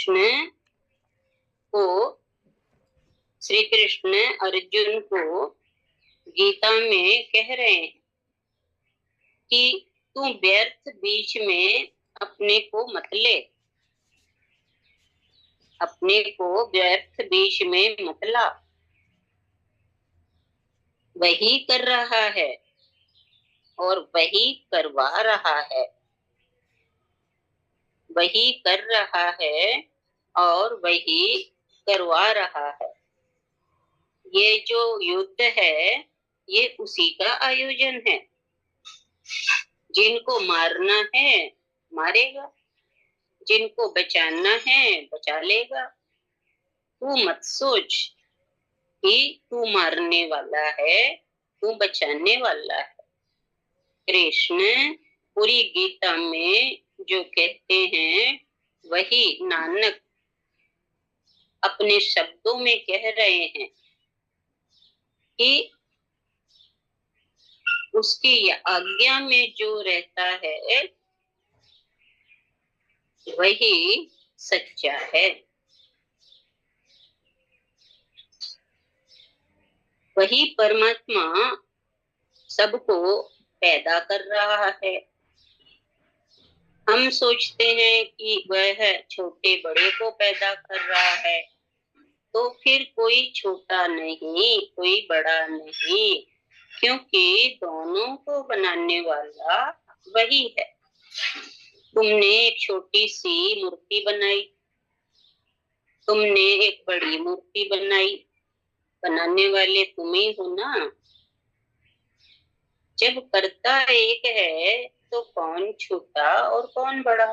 को श्री कृष्ण अर्जुन को गीता में कह रहे हैं कि तू व्यर्थ बीच में अपने को मत ले, अपने को व्यर्थ बीच में मत ला। वही कर रहा है और वही करवा रहा है, वही कर रहा है और वही करवा रहा है। ये जो युद्ध है ये उसी का आयोजन है। जिनको मारना है मारेगा, जिनको बचाना है बचा लेगा। तू मत सोच कि तू मारने वाला है, तू बचाने वाला है। कृष्ण पूरी गीता में जो कहते हैं वही नानक अपने शब्दों में कह रहे हैं कि उसकी आज्ञा में जो रहता है वही सच्चा है। वही परमात्मा सबको पैदा कर रहा है। हम सोचते हैं कि वह छोटे बड़े को पैदा कर रहा है, तो फिर कोई छोटा नहीं कोई बड़ा नहीं, क्योंकि दोनों को बनाने वाला वही है। तुमने एक छोटी सी मूर्ति बनाई, तुमने एक बड़ी मूर्ति बनाई, बनाने वाले तुम ही हो ना। जब करता एक है तो कौन छोटा और कौन बड़ा,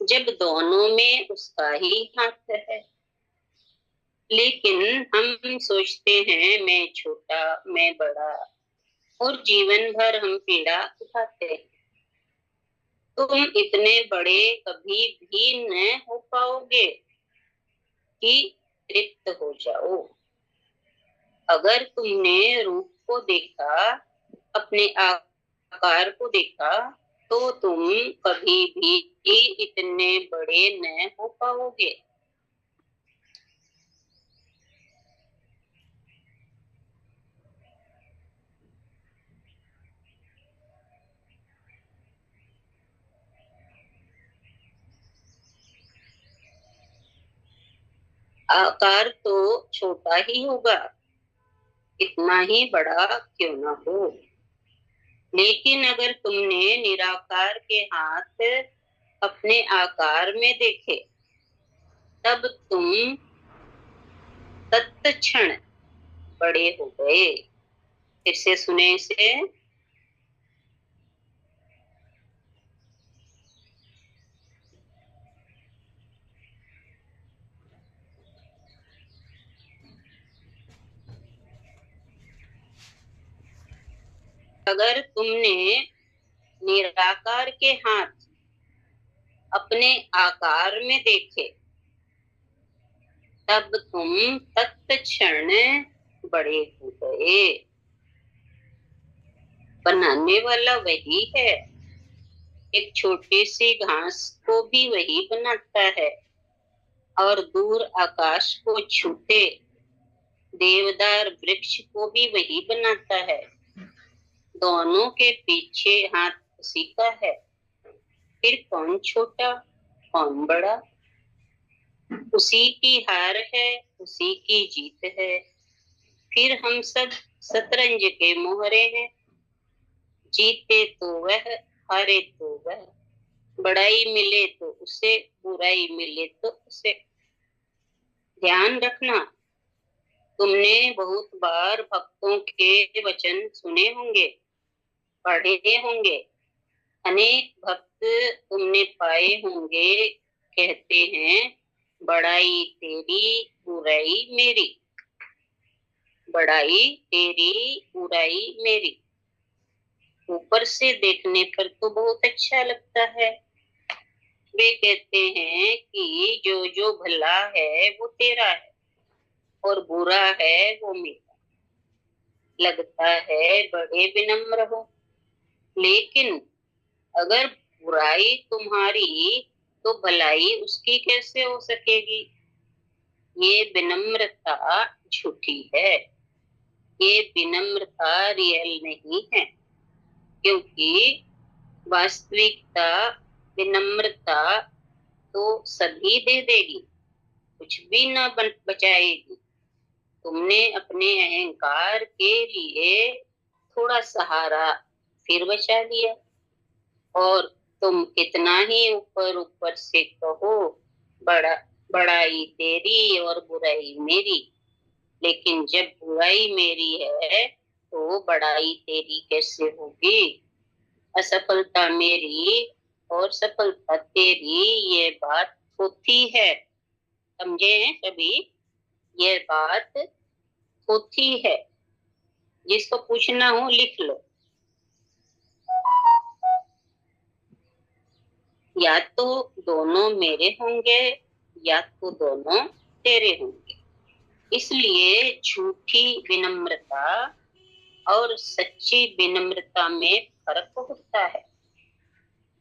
जब दोनों में उसका ही हाथ है। लेकिन हम सोचते हैं मैं छोटा मैं बड़ा, और जीवन भर हम पीड़ा उठाते हैं। तुम इतने बड़े कभी भी न हो पाओगे कि तृप्त हो जाओ। अगर तुमने रूप को देखा, अपने आकार को देखा, तो तुम कभी भी इतने बड़े न हो पाओगे। आकार तो छोटा ही होगा, इतना ही बड़ा क्यों ना हो। लेकिन अगर तुमने निराकार के हाथ अपने आकार में देखे, तब तुम तत्क्षण बड़े हो गए। फिर से सुने इसे। अगर तुमने निराकार के हाथ अपने आकार में देखे, तब तुम तत्क्षण बड़े हो गए। बनाने वाला वही है। एक छोटी सी घास को भी वही बनाता है, और दूर आकाश को छूते देवदार वृक्ष को भी वही बनाता है। दोनों के पीछे हाथ उसी का है। फिर कौन छोटा कौन बड़ा, उसी की हार है उसी की जीत है। फिर हम सब शतरंज के मोहरे हैं, जीते तो वह हारे तो वह, बड़ाई मिले तो उसे बुराई मिले तो उसे। ध्यान रखना, तुमने बहुत बार भक्तों के वचन सुने होंगे, पढ़े होंगे। अनेक भक्त तुमने पाए होंगे कहते हैं बड़ाई तेरी बुराई मेरी, बड़ाई तेरी बुराई मेरी। ऊपर से देखने पर तो बहुत अच्छा लगता है। वे कहते हैं कि जो जो भला है वो तेरा है और बुरा है वो मेरा। लगता है बड़े विनम्र हो, लेकिन अगर बुराई तुम्हारी तो भलाई उसकी कैसे हो सकेगी। ये विनम्रता झूठी है, ये विनम्रता रियल नहीं है, क्योंकि वास्तविकता विनम्रता तो सभी दे देगी, कुछ भी न बचाएगी। तुमने अपने अहंकार के लिए थोड़ा सहारा फिर बचा लिया, और तुम कितना ही ऊपर ऊपर से कहो बड़ा बड़ाई तेरी और बुराई मेरी, लेकिन जब बुराई मेरी है तो बड़ाई तेरी कैसे होगी। असफलता मेरी और सफलता तेरी, ये बात होती है। समझे हैं सभी, ये बात होती है। जिसको पूछना हो लिख लो। या तो दोनों मेरे होंगे या तो दोनों तेरे होंगे। इसलिए झूठी विनम्रता और सच्ची विनम्रता में फर्क होता है।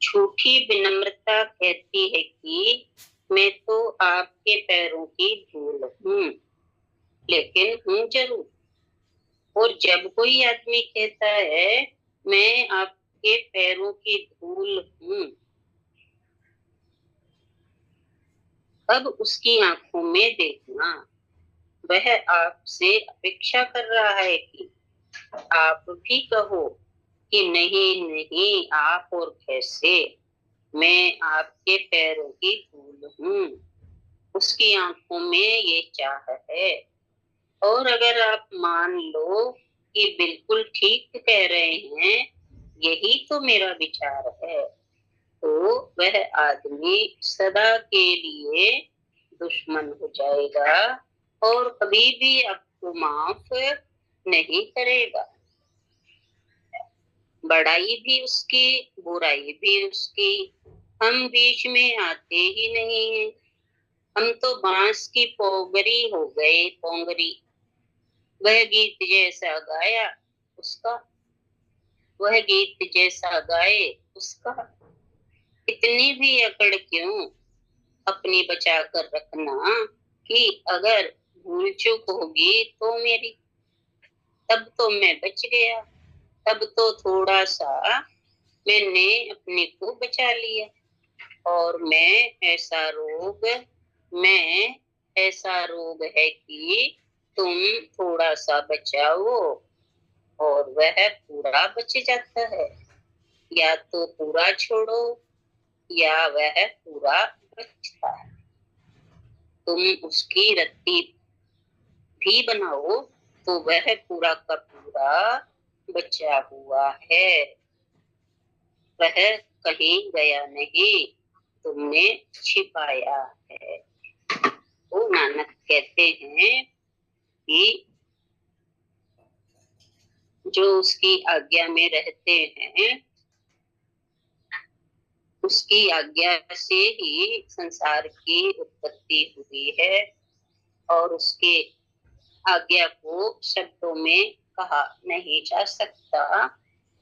झूठी विनम्रता कहती है कि मैं तो आपके पैरों की धूल हूँ, लेकिन हूँ जरूर। और जब कोई आदमी कहता है मैं आपके पैरों की धूल हूँ, अब उसकी आंखों में देखना, वह आपसे अपेक्षा कर रहा है कि आप भी कहो कि नहीं नहीं आप और कैसे, मैं आपके पैरों की धूल हूँ। उसकी आंखों में ये चाह है। और अगर आप मान लो कि बिल्कुल ठीक कह रहे हैं, यही तो मेरा विचार है, तो वह आदमी सदा के लिए दुश्मन हो जाएगा और कभी भी आपको माफ नहीं करेगा। बड़ाई भी उसकी, बुराई भी उसकी, हम बीच में आते ही नहीं है। हम तो बांस की पोगरी हो गए, पोंगरी। वह गीत जैसा गाया उसका, वह गीत जैसा गाए उसका। इतनी भी अकड़ क्यों अपनी बचा कर रखना कि अगर भूल चूक होगी तो मेरी, तब तो मैं बच गया, तब तो थोड़ा सा मैंने अपने को बचा लिया। और मैं ऐसा रोग है कि तुम थोड़ा सा बचाओ और वह पूरा बच जाता है, या तो पूरा छोड़ो या वह पूरा बचता है। तुम उसकी रत्ती भी बनाओ तो वह पूरा का पूरा बचा हुआ है, वह कहीं गया नहीं, तुमने छिपाया है। तो नानक कहते हैं कि जो उसकी आज्ञा में रहते हैं, उसकी आज्ञा से ही संसार की उत्पत्ति हुई है, और उसके आज्ञा को शब्दों में कहा नहीं जा सकता।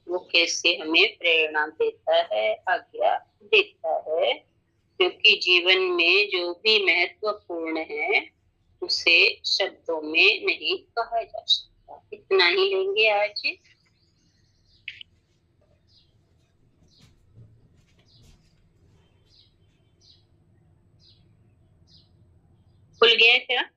वो कैसे हमें प्रेरणा देता है, आज्ञा देता है, क्योंकि जीवन में जो भी महत्वपूर्ण है उसे शब्दों में नहीं कहा जा सकता। इतना ही लेंगे आज। खुल गया क्या?